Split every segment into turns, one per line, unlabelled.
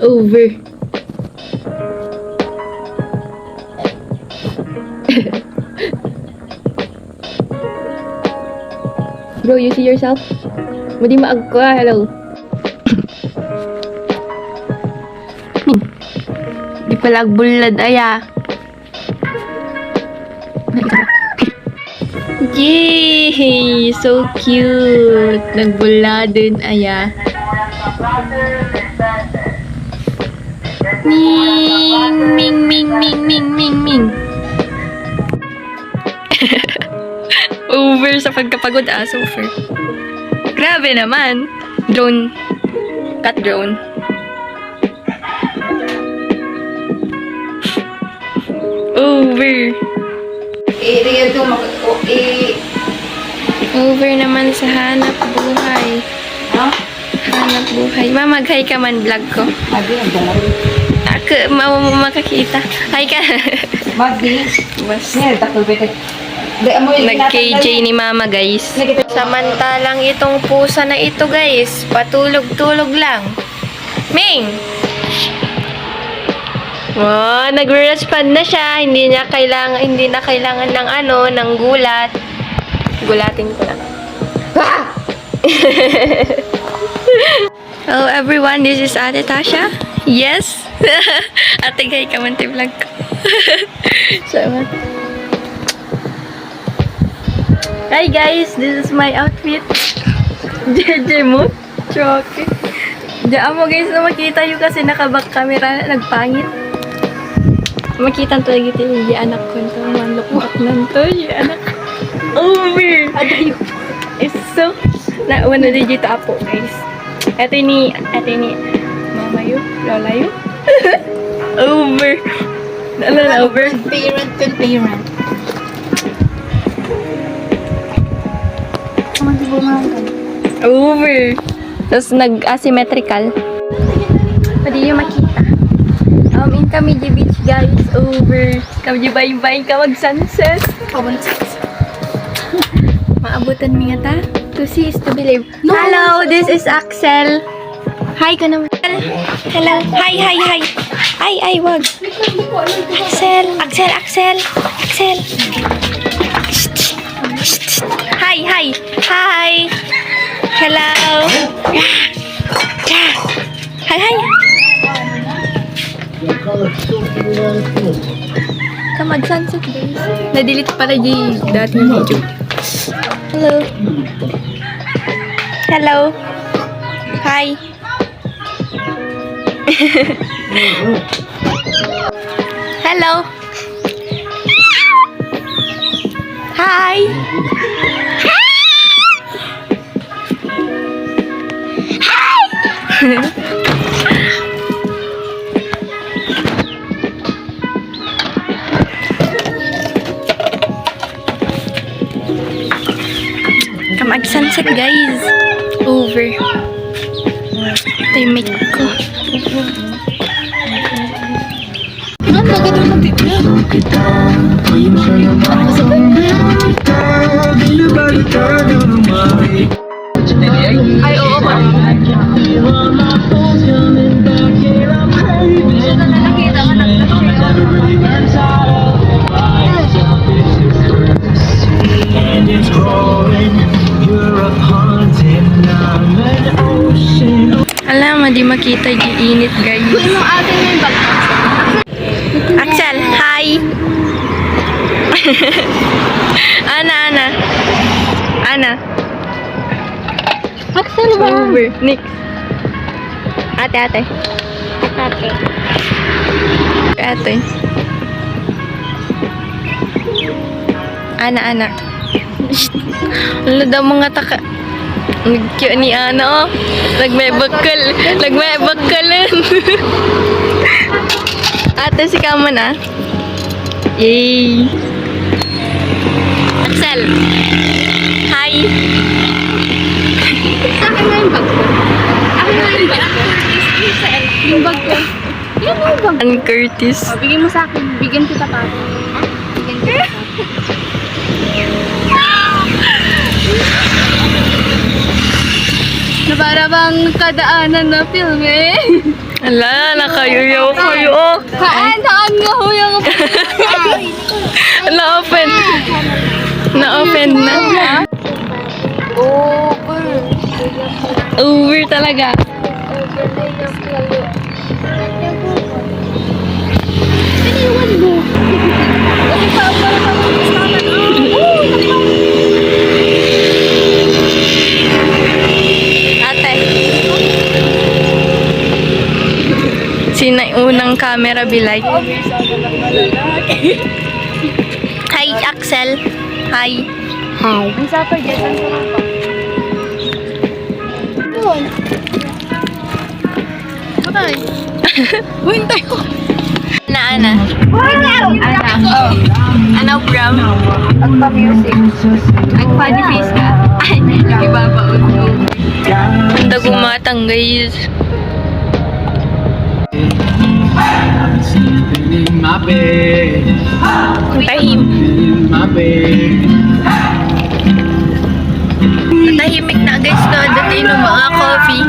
Over. Bro, you see yourself? Madi maag ko, hello. Di pala bulad, aya. Yay! So cute! Nagbuladin, aya. Ming, ming, ming, ming, ming, ming, ming. Over sa pagkapagod, over. Grabe naman. Drone. Cut drone. Over. Over naman sa hanap buhay.
Ha?
Hanap buhay. Ma, mag-hi ka man vlog ko.
Madi, ang dalaw.
Ako, makakita. Hi ka.
Madi.
Bas.
Ngayon, takol bete.
Nag-KJ ni mama, guys. Samantalang itong pusa na ito, guys, patulog-tulog lang. Ming! Oh, nag-respond na siya. Hindi na kailangan ng ng gulat. Gulatin ko lang. Hello everyone, this is Ate Tasha. Yes. Ate Gay ka man vlog ko. Salamat. Hi guys, this is my outfit. JJ mo. Choke. Diyan mo guys na makita yung kasi nakabak camera na nagpangit. Makita to lagi tayo yung anak ko ito. Manlok-lok nanto yung anak. Over! It's so... Wala dito apo guys. Ito ni mama yun, lola yun. Over! Nalala over?
Parent.
Over! Tapos nag-asymmetrical. Pwede yung makita. In Camille Beach guys, over. Kami bayin-bayin ka mag-sunset. Maabutan mi nga ta. To see is to believe. No. Hello, this is Axel. Hi ka naman. Hello. Hi. Ay, wag. Axel. Hi. Hello. Hi. Mag-sunset guys. Na-delete pala yung dating video. Hello. Hi. Hello. Hi. Mag-sunset guys. Over. Ito yung make ko. Ay, oo ba? Alam, di makita yung init guys. Axel, hi! Ana. Axel ba? Over. Nick. Ate. Ana. Wala daw mga taka. Nag-cute ni Ana, oh. Nagmebakalan. Ate, si Kaman, ah. Yay. Axel. Hi. Sa akin na yung bag ko. Yung bag ko. Yan yung bag ko. Ang Curtis.
Oh, bigyan mo sa akin. Bigyan kita pa. Bigyan kita pa. Para bang kadaanan na film eh.
Ala, nakayo kayo.
Kaan nga ho yung
Na-open. Na-open na. Over talaga.
Iniwan mo. Kasi para
Ate. Sino yung unang camera be like? Hi, Axel. Hi.
Hi. Ang sapa dyan. Ang sarap pa. Doon. Patay. Hintay ko.
Ana. Ano, Bram?
Agpa-music.
Nag-funny face ka? Ay, ibabaon mo. Ang dagumatang, guys.
Sleeping in my bed,
Tahim.
in my bed.
Tahimik na, guys, no? Dati yung mga coffee.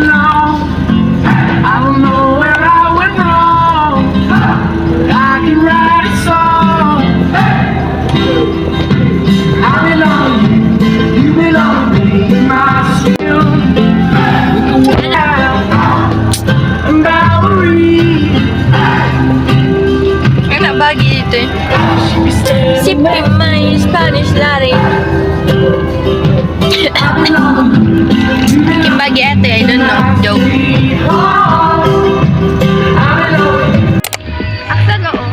I don't know where I went wrong, but I can write a song. I belong to you, you belong to me, my soul. We can walk out and Bowery.
Ano, bagi dito eh. Sipping my Spanish latte. Yung bagi ate, I don't know. Joke.
Aksan na oh.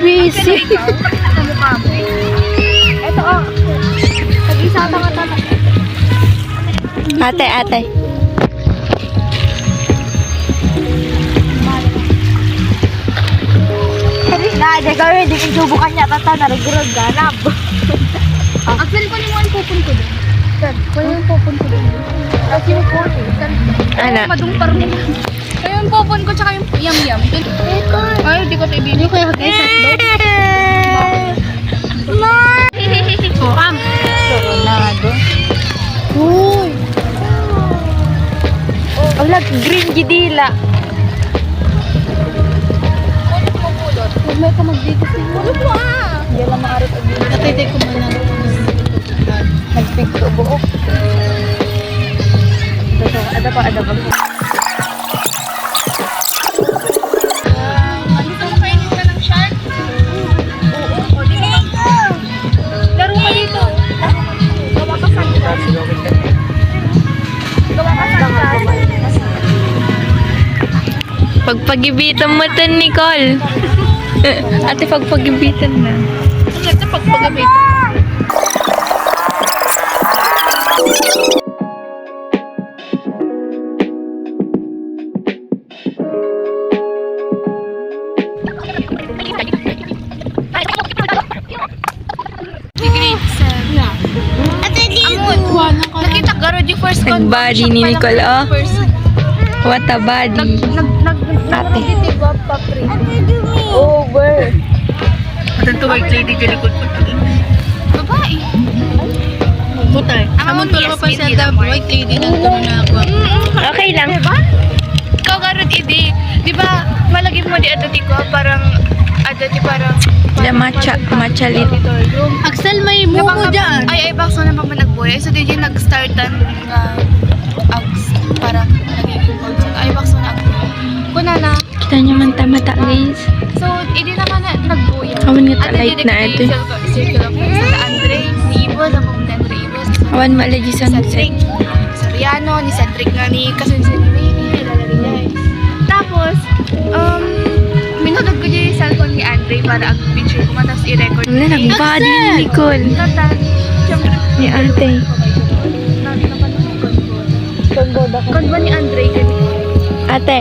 Busy.
Sa mukha mo. Ito oh. Tag-isa tanga-tanga.
Ate, ate.
Nada ka rin, di kong subukan niya. Tata, narugurag ganap. Aksan ko yung pupun ko doon. Sir, ko yung pupun ko doon. Kasi yung pupun.
Ano?
Madumpar mo. Kaya yung pupun ko, tsaka yung yam-yam. Ay, di ko ito ibigay. Kaya guys, hotdog. Kam. Soronado. Uy.
Wala, green gidila.
Huwag may ka mag-dito siya. Ano mo ah? Hindi lang maarit ang dito. Natay ko man lang.
Nag-pick to buok. Ada pa.
Ano ka makainin ka ng shark? Oo. O, di naman. Laro ka dito. Gawa ka sa
Pagpagibitan mo to, Nicole. Ate, pagpagibitan na.
Ang ganda pagpagabit. Grade 7. Ate, Amon. Nakita ka rin yung first con.
Nag-body ni Nicole, oh. What a body. Ate.
Over.
Ito to white lady dyan likod ko.
Babae.
Butay.
Amon tulo pa sa the white lady ng na ako.
Okay lang.
Diba? Ikaw karot idi. Di ba malagim mo di adati ko parang adati parang
The matcha lit.
Axel may mumo dyan. Ay bakso na pang nagbuhay. So di nag-startan nga parang nagiging concept. Ay bakso na ako. Kuna na.
Kita nyo man mata, guys.
So idi na ka na nagbuhay.
Awan nga light na ito.
Circle of sa Andre, ni Ibo, sa pumunta Andre Ibo.
Awan malagi sa
Cedric. Soriano, ni Cedric nga ni kasunsin ni Lalariay. Tapos, minunod ko dyan yung cellphone ni Andre para ang-picture ko matas i-record.
Wala, nag-body ni Nicole.
Tatan, siyempre.
Ni ate.
Konbo ni Andre kami.
Ate.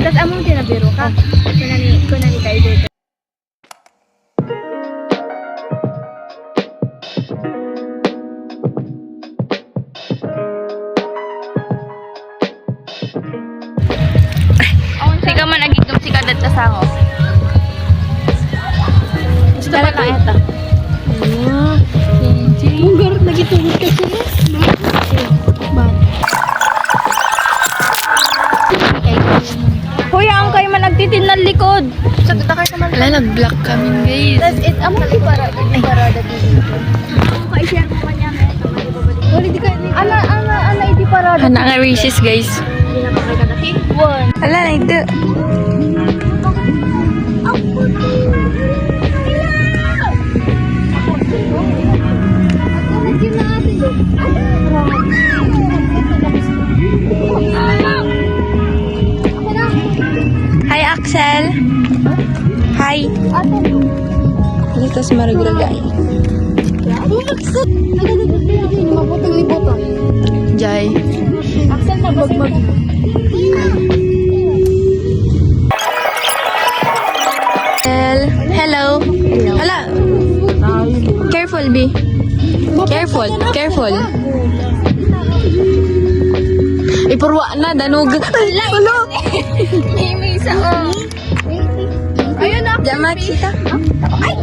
Tapos among tinabiro ka. Kuna ni Kaiser. Sika man nagigdom si kadat kasango. Gusto pa lang ito.
Munggar, nagitugod ka sila. likod.
Sa takar naman.
Wala, nag-block kami, guys.
That's it. Amo di parada dito. Ako i-share mo kanya. Wala di ka. Ana di parada.
Hana nga races, guys. Wala na ito. Hi, Axel. Hi. Dito sa Maragulagay. Jai.
Axel na mag.
Hello. Hala. Careful, B. Careful. Ipurwa na, danog. Ano?
May isa oh. Ayun na.
Jamat kita.
Ay,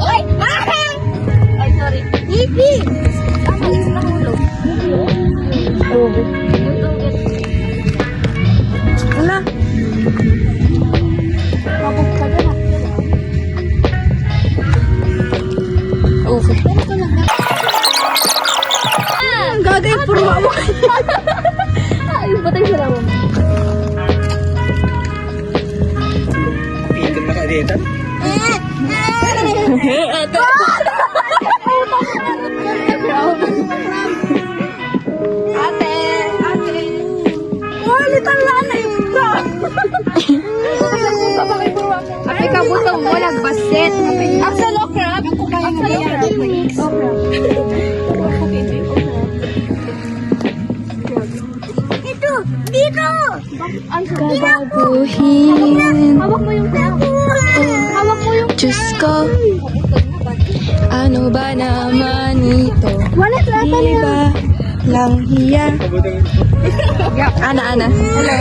sorry. Hihi. Alis na hulog.
Hala.
Mabog ka na.
Okay.
Ang gagay purwa mo. Ay, patay sila mo.
Ikot na ka dito.
Walitan lana ito. Ape ka butong walang baset. Axel Okrab. Dito.
Babaguhin.
Hawak mo yung
Diyos ko. Ano ba naman ito?
Wala trata
Di ba lang hiya? Ana. Hello.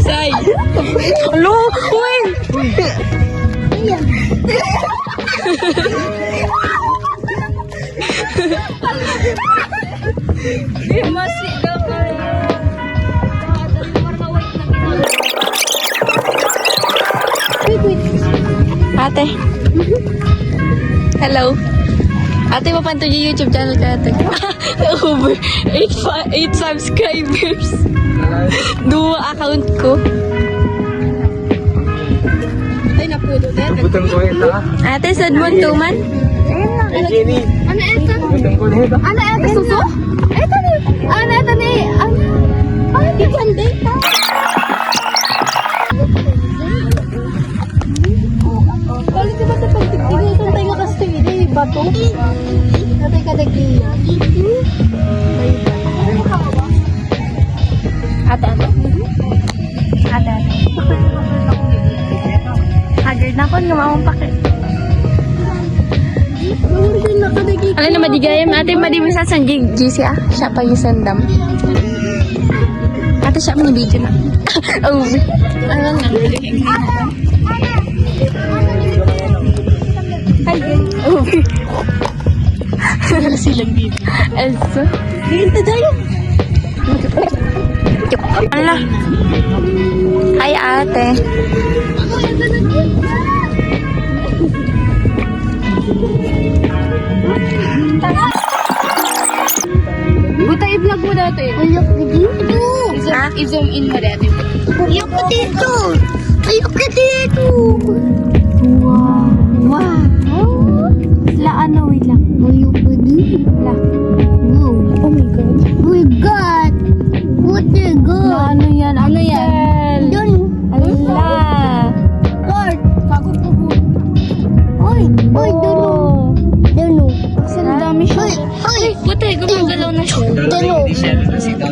Say. Hello. Uy.
Masih daw kayo.
Ate. Hello. Ate, mapanto yung YouTube channel ka, ate. Over 8 subscribers. 2 account ko.
Ay, napudo.
Butang ko ito ha.
Ate, sad mo tuman?
Ay, Jenny.
Ano ito?
Butang ko na ito.
Ano ito? Suso? Ito ni. Ano ito ni? Ay, di ganda ito. Kali ka ba ito pagtigtigil? Kung tayo ka sa hindi, bato? Natay ka nagdiya.
Ate. Haggard na ako, ngumawang pakit. Ano na madigayam? Ate, madimisan sa GC ah. Siya pa yung sandam. Ate, siya may video na. Oh, ano na? Oh, wala silang video. Elsa. Dito tayo. Ala. Hi, ate.
Buta i-vlog mo dati.
Ayok ka dito.
I-zoom in mo dati.
Ayok ka dito. Ayok ka dito.
Wow. La ano, wait lang.
Ayok ka dito.
La.
Wow.
Oh my God.
Oh my God. What the God?
Ano yan? Ano yan?
Doon.
Ala.
God. Oy. Oy, doon. Doon.
Ang dami siya.
Hoy. Hoy.
Butay, gumagalaw na siya.
Doon.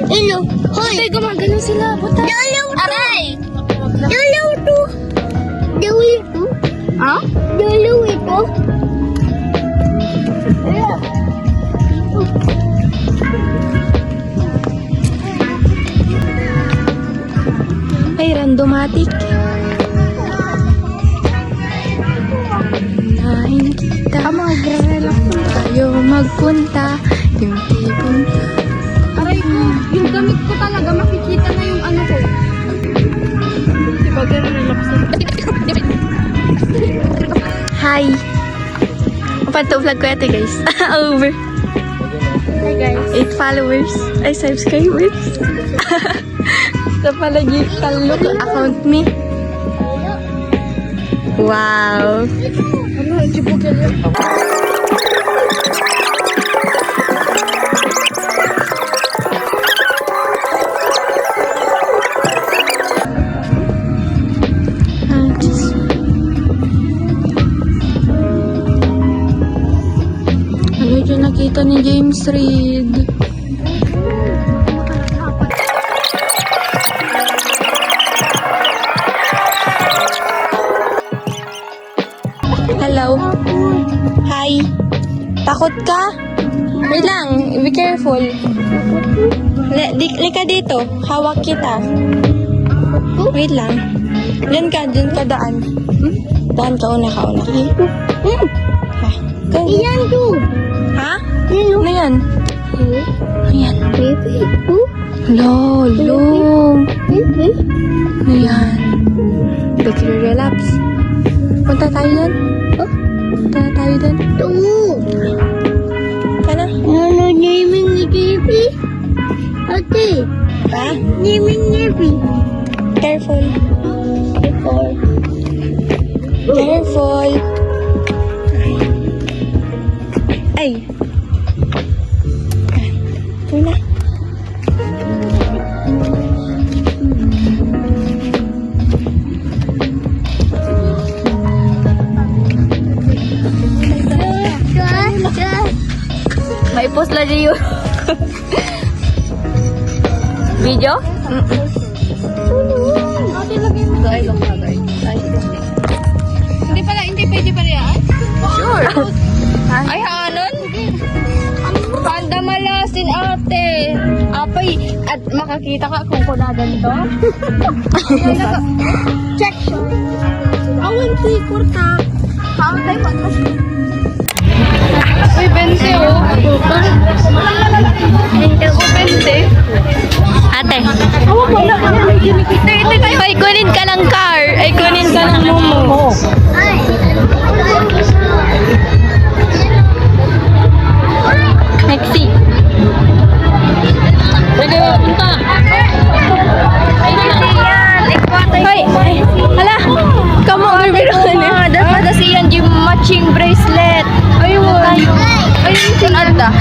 Hello. Hoy.
Butay, gumagalaw sila. Butay.
Dalaw to.
Aray!
Dalaw to. Dalaw ito.
Ha?
Dalaw ito.
Ay, randomatic. Unahin kita. Tayo magpunta. Yung tipong
Aray ko, yung gamit ko talaga, makikita na yung ano ko.
diba ganun relax na. Hi! Panto vlog ko ito guys. Over.
Hi guys.
8 followers. Ay, subscribers. Ito pala yung look account me. Wow.
Ano, jibugel yun.
Ano dyan nakita ni James Reid? Hello. Hi. Takot ka? Wait lang. Be careful. Lika dito. Hawak kita. Wait lang. Diyan ka daan. Daan ka una. Okay? Ha? Go.
Iyan to.
Ha? Ano yan? Ayan.
Baby.
Lolo.
Baby.
Ano yan? Let's relax. Punta tayo dun? Punta tayo dun? Kana?
Ano naming ni baby? Ate.
Ha?
Naming baby.
Careful.
Before.
Careful. Ay. Tuna. May post lagi yun. Video?
Hindi pwede pala yan.
Sure.
Ay, hanon? Panda malasin ate. Apay, at makakita ka kung kunagan to.
Check.
Awan, kurta. Kaon tayo, patras. Uy, 20 oh.
Ate.
Ito kayo.
Ay, kunin ka ng car. Ay, kunin ka ng momo.
Ay.
Nexi. Pwede ba punta? Hoy! Hala! Come on,
Dapat yan yung matching bracelet. Ayun. Ayun, sinada.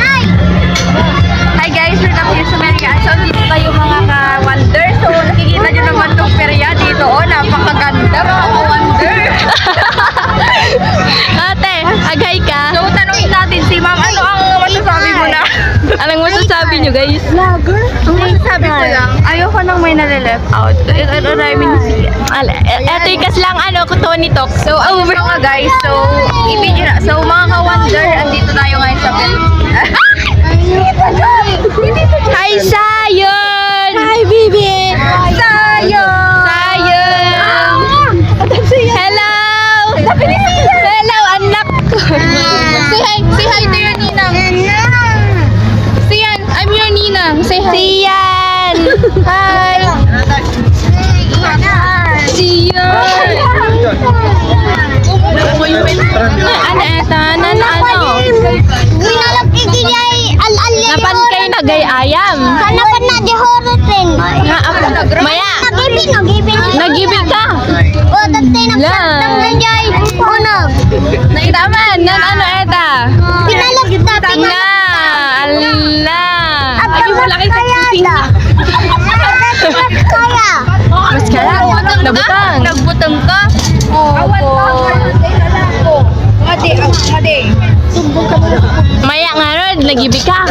Hi guys, we're up here sa Amerika. So, dito tayo mga ka-wonder. So, nakikita nyo naman itong perya dito. Oh, napakaganda mga ka-wonder.
Ate, agay ka.
So, tanongin natin si ma'am, ano ang masasabi mo na?
Anong masasabi nyo, guys?
Ang masasabi ko lang, ayoko nang may nare-left out. Ito namin siya.
Ate, kas lang ano, Tony Talk.
So, over nga guys. So, i-video na. So, mga ka-wonder, andito tayo ngayon sa Pilipinas.
Hi, Sayon! Hi, baby!
Sayon!
Sayon! Hello! Hello, anak ko!
Say hi to your ninang. Sian, I'm your ninang. Say hi.
Siyan!
Hi.
Siyan! Ano eto? Ano?
Ginalap igiyay al-alya.
Napan kayo nagay-ayam?
Hanapan na di horotin.
Maya!
Nagibin.
Nagibig ka!
O, dati
La.
nagsaktang na jay. Unang.
Naman! Nan ano eta?
Pinalap na.
Na! Ala!
Ay, wala kayo kaya. Kaya.
Mas kala! Nabutang!
Nagbutang ka? Madi.
Maya nga ron, nagibig ka!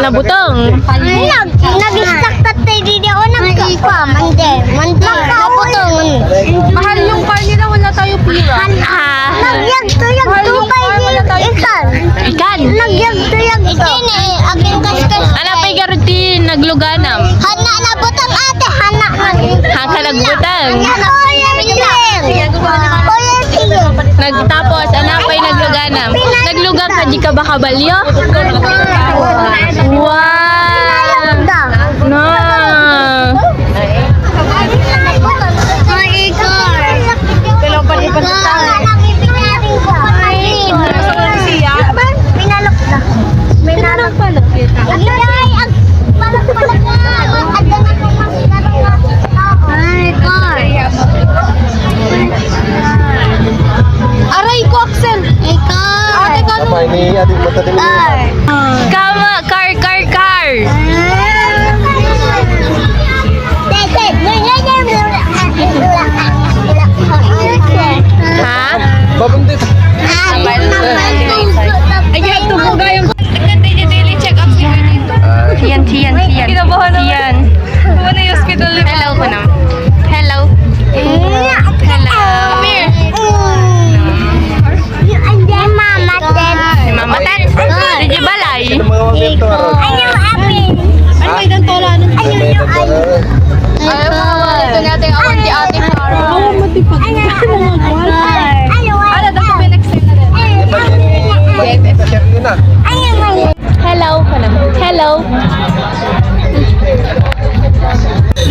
Nabutong!
Nag-stack tatay didi o mande. Kaputong.
Mahal yung car nila, wala tayo pira.
Nagyag tuyag to kay ikan.
Ikan!
Nagyag tuyag to. Ikan aging kaskas.
Ano pa'y garutin? Nagluganam?
Hana na butang ate, hana.
Hangka nagbutang?
Kuya Miguel. Kuya Miguel.
Nagtapos, ano pa'y nagluganam? Naglugang ka
di ka ba kabalyo? Wow! No! Aray ko, Axel! Ate, kano?
Apa ini adik mata din
Kama, car! Ha?
Babundit.
Ayun, tumuga yung... Daily check-up dito. Siyan.
Kinabahan naman.
Siyan.
Ano yung hospital ni
Hello ko na. Hello. Hello. Come here. Mama Tat. Did you balay?
Mga mamito aron.
Ano may gantola?
Ayaw
Ayaw mga walito natin awan di ate Sarah. Ano, dapat may next time na rin. Hello ka naman. Hello.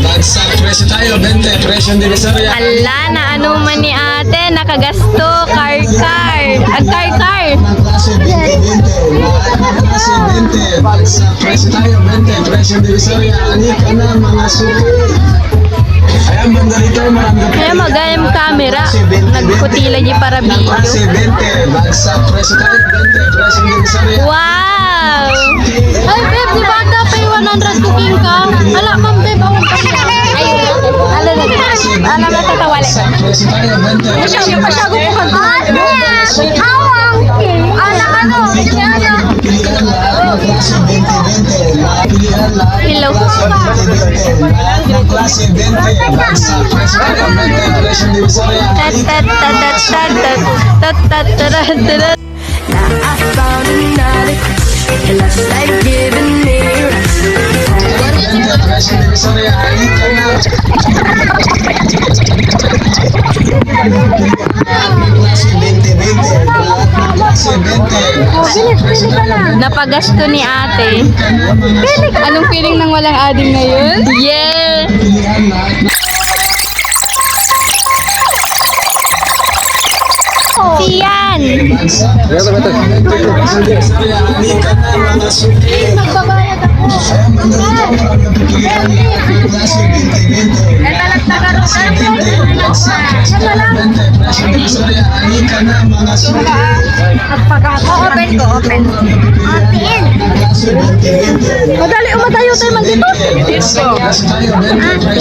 Bagsak presyo tayo, 20, presyo din sa Ria.
Ala, na ano man ni ate, nakagasto, car. Ag-car.
Bagsak presyo tayo, 20, presyo din sa Ria. Ani ka na mga suki. Ayan, banda rito, marami.
Kaya magayang camera, nagkutila niya para video.
Klase 20, bagsak presyo tayo, 20, presyo din sa Ria.
Wow! Ay, babe, di ba ata pa yung 100 cooking ka? Ala, ma'am, babe, awang ka niya. Ayun na. Ala na tatawali.
Presyo tayo, 20,
Pasyago po ka. Hello.
klase 20, bagsak presyo tayo, 20, presyo din sa Ria.
Tat.
Presyo din sa Ria. Ani ka na. Klase 20, klase 20,
Napagasto ni ate. Anong feeling ng walang ading ngayon? Yeah! Siyan! Magbabayad ako. Open ko. Madali, umatayo tayo mag-dito.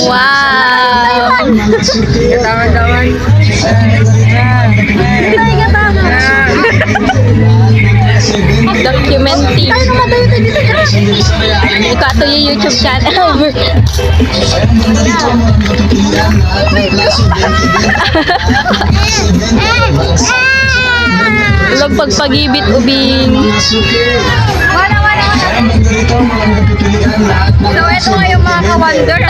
Wow! Documentary. Ikaw ito yung YouTube channel. Ulog pagpagibit ubing.
So, ito nga yung mga ka-wonder.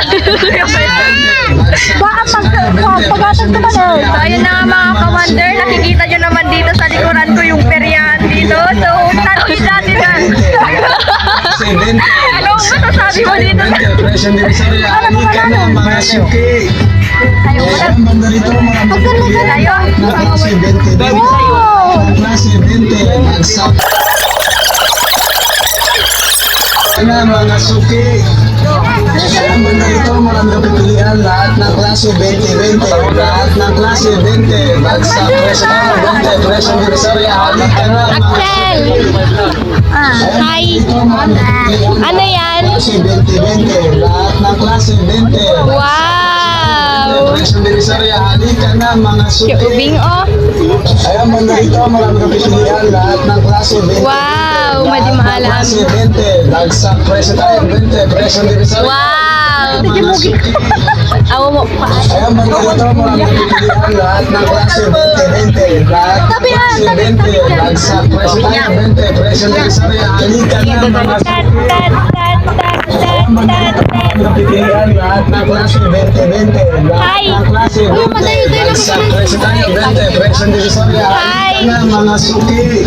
Pagkatag ka ba
So, ayun na nga mga ka-wonder. Nakikita nyo naman dito sa likuran ko yung peryahan dito. So, tanongin natin na. Ano masasabi mo dito?
Mga suki. Kaya mga ito, marami na pipilian. Lahat ng klase 20, lahat ng klase 20. Bagsak, presyo tayo, 20, presyo din sa Ria. Halika na, mga
Axel! Hi! Ano yan?
klase 20, lahat ng klase 20.
Wow!
Presyo din sa Ria. Halika na, mga suki.
Ubing oh!
Kaya mga ito, marami na pipilian. Lahat ng klase 20.
Wow! Madi maalam.
Klase 20, bagsak, presyo tayo, 20, presyo din sa Ria.
Wow!
Mga suki.
Awa mo pa.
Kaya mga ito, marami na pipilian. Lahat ng klase 20, lahat ng klase 20. Bagsak, presyo tayo, 20, presyo din sa Ria. Halika na, mga
Tat,
suki.
tat, tat, tat, tat, tat, tat.
Napipilian lahat ng klase 20,
Hi!
lahat ng klase 20. Bagsak, presyo tayo, 20, presyo din sa Ria.
Hi!
na mga suki.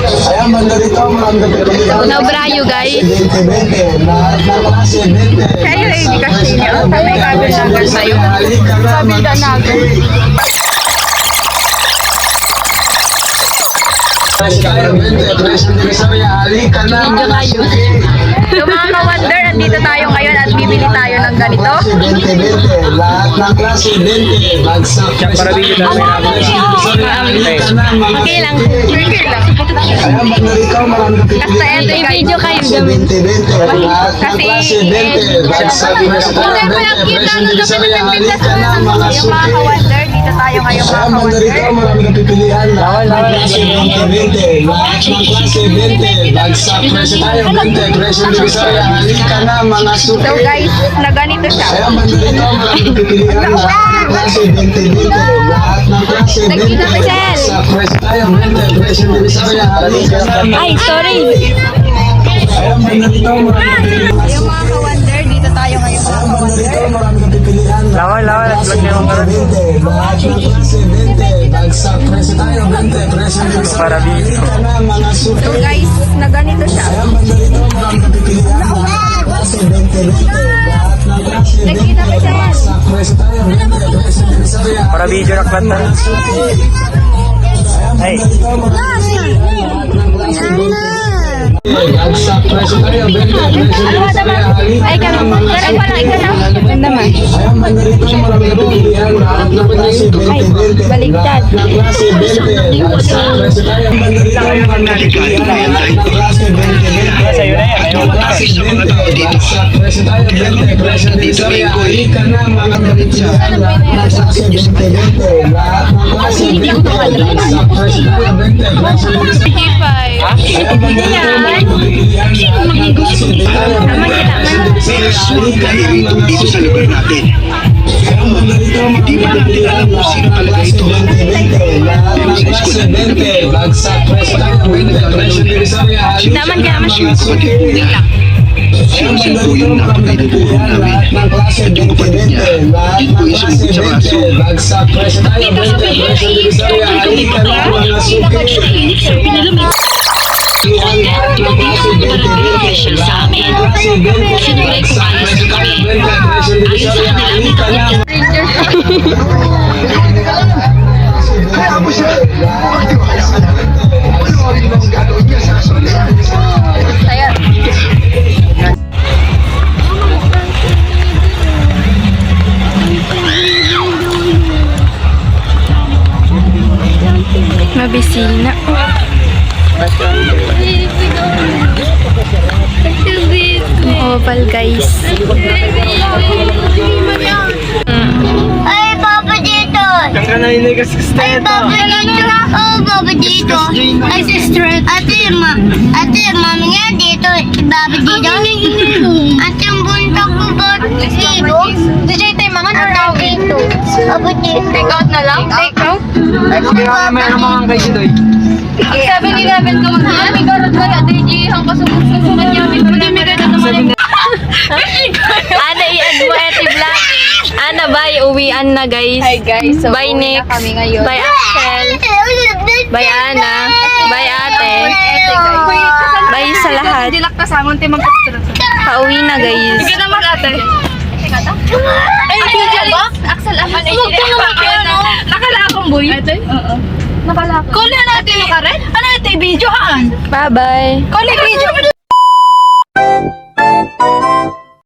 Ayan, banda dito, marami na pipilian.
Nabrayo, guys.
20-20, lahat ng klase 20.
Kayo, hindi kasi niyo. Kami kabel-nagal tayo.
Halika na mga suki. Halika na mga suki.
So mga ka-wonder, andito tayo ngayon at bibili tayo ng ganito.
20-20, lahat ng klase 20. Bagsak
Para video namin
Halika na mga
Okay lang.
suki.
Burger lang.
Ayan, banda dito, marami na pipilian.
Basta ito yung
Video kayo
Klase
gamin.
20-20, lahat ng
Kasi,
klase 20. Bagsak presyo tayo 20. Presyo Divisoria, halika na mga
Yung
suki.
mga ka-wonder, dito tayo ngayon mga
Ayan, banda dito,
ka-wonder.
marami na pipilian. Lahat ng klase 20-20. Lahat ng klase 20. Bagsak presyo tayo 20. Presyo Divisoria, halika na mga suki.
So guys, na ganito siya.
Ayan, banda dito, marami na pipilian. Lahat ng klase 20-20. Lahat ng klase 20. Bagsak presyo tayo 20. Presyo Divisoria, halika na mga
Ay, sorry.
Ayan, banda dito, marami na pipilian.
Yung mga ka-wonder, dito tayo ngayon mga ka-wonder.
Marami na pipilian.
Lawan, nag-vlog na yung mga
20, lahat ng klase 20. Bagsak presyo tayo 20. Presyo Divisoria,
Para video.
halika na mga suki.
So guys, na ganito siya.
Ayan, banda dito, marami na pipilian. Lahat ng klase 20-20. Lahat ng klase 20.
Nagkita pa siya.
Bagsak presyo tayo 20. Presyo Divisoria,
Para video na klat na. Ay,
bagsak presyo tayo 20. Presyo Divisoria,
Ay,
halika na mga
ay parang ikaw na.
Ganda man.
Ayan, banda dito, marami na pipilian. Lahat ng klase 20-20.
Baliktad.
Lahat ng klase 20. Bagsak presyo tayo. Banda dito, marami na pipilian. Lahat ng klase 20-20.
sa'yo na yan. Ayaw mo na.
Klase 20. Bagsak presyo tayo 20. Presyo Divisoria, halika na mga pipilian. Lahat ng klase 20-20. Lahat ng klase 20. Bagsak presyo tayo 20. Presyo Divisoria. Ayan, banda dito, marami na pipilian. Lahat ng klase 20.
Dito sa lugar natin. Hindi mo natin alam kung sino talaga ito.
Naman ka naman.
Sino po yung napakainupuhan namin. At yung kapatid niya, yun po yung sumunod sa kaso.
Mabisina. Oval, guys.
Ay, Papa dito!
Ang kanay na kaskas na
Ay,
ito.
Papa dito! Oo, Papa dito! Ay, sister! Ate, mami nga dito! Si Papa dito! Ate, yung bunta ko ba dito?
DJ tayo mga naraw.
Dito! Papa dito!
Take out na lang? Take out?
Ay, kaya may mga kayo doy.
Ang 7-Eleven ka mag-ano? May garot kaya, DJ. Ang kasubos-kasuban niya. May garot naman.
Ana, i-add mo eti vlog. Ana, bye. Uwian na, guys.
Hi guys, so
Bye,
uwi na
Nick.
kami ngayon.
Bye, Axel. Bye, Ana. Bye, ate. Bye sa lahat.
Hindi lang kasama, hindi mag-extra.
Pauwi na, guys.
Sige naman ate. Ay, video ba? Axel, aman. Huwag ka naman ano. Nakalakong boy. Ate? Oo. Nakalakong. Kuli natin yung karet? Ano ito, video haan?
Bye-bye.
Kuli video.